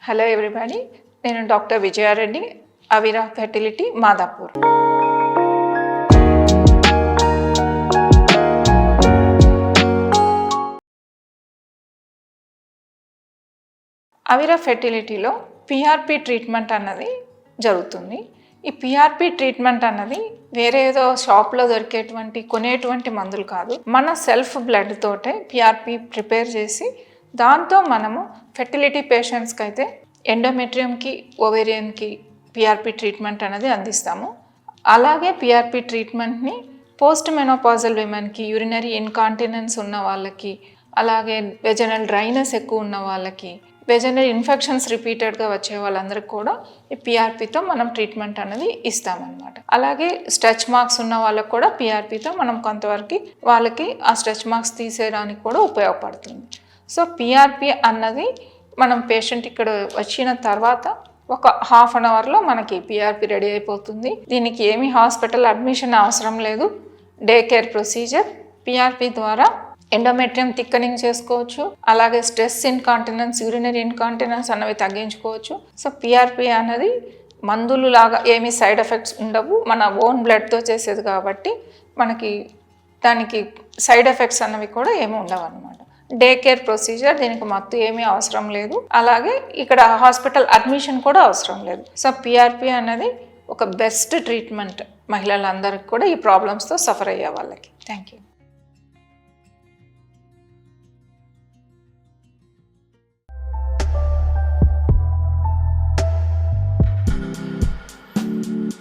Hello everybody, నేను doctor Vijaya Reddy, అవిరా fertility, Madhapur. అవిరా ఫెర్టిలిటీలో PRP treatment అన్నది జరుగుతుంది. ఈ పిఆర్పి ట్రీట్మెంట్ అన్నది వేరే ఏదో షాప్లో కొనేటువంటి మందులు కాదు. మన సెల్ఫ్ బ్లడ్ తోటే పిఆర్పి ప్రిపేర్ చేసి దాంతో మనము ఫెర్టిలిటీ పేషెంట్స్కి అయితే ఎండోమెట్రియంకి, ఓవేరియన్కి పిఆర్పి ట్రీట్మెంట్ అనేది అందిస్తాము. అలాగే పిఆర్పి ట్రీట్మెంట్ని పోస్ట్ మెనోపాజల్ విమెన్కి, యూరినరీ ఇన్కాంటినెన్స్ ఉన్న వాళ్ళకి, అలాగే వెజనల్ డ్రైనెస్ ఎక్కువ ఉన్న వాళ్ళకి, వెజనల్ ఇన్ఫెక్షన్స్ రిపీటెడ్గా వచ్చే వాళ్ళందరికీ కూడా ఈ పిఆర్పితో మనం ట్రీట్మెంట్ అనేది ఇస్తామన్నమాట. అలాగే స్ట్రెచ్ మార్క్స్ ఉన్న వాళ్ళకి కూడా పిఆర్పితో మనం కొంతవరకు వాళ్ళకి ఆ స్ట్రెచ్ మార్క్స్ తీసేయడానికి కూడా ఉపయోగపడుతుంది. సో పిఆర్పి అన్నది మనం పేషెంట్ ఇక్కడ వచ్చిన తర్వాత ఒక హాఫ్ అన్ అవర్లో మనకి పిఆర్పి రెడీ అయిపోతుంది. దీనికి ఏమీ హాస్పిటల్ అడ్మిషన్ అవసరం లేదు. Day care procedure. పిఆర్పి ద్వారా ఎండోమెట్రియం థిక్కనింగ్ చేసుకోవచ్చు, అలాగే స్ట్రెస్ ఇన్కాంటినెన్స్, యూరినరీ ఇన్కాంటినెన్స్ అన్నవి తగ్గించుకోవచ్చు. సో పిఆర్పి అనేది మందులు లాగా ఏమీ సైడ్ ఎఫెక్ట్స్ ఉండవు. మన ఓన్ బ్లడ్తో చేసేది కాబట్టి మనకి దానికి సైడ్ ఎఫెక్ట్స్ అన్నవి కూడా ఏమీ ఉండవు అన్నమాట. డే కేర్ ప్రొసీజర్, దీనికి మత్తు ఏమీ అవసరం లేదు. అలాగే ఇక్కడ హాస్పిటల్ అడ్మిషన్ కూడా అవసరం లేదు. సో పిఆర్పి అనేది ఒక బెస్ట్ ట్రీట్మెంట్ మహిళలందరికీ కూడా ఈ ప్రాబ్లమ్స్తో సఫర్ అయ్యే వాళ్ళకి. Thank you.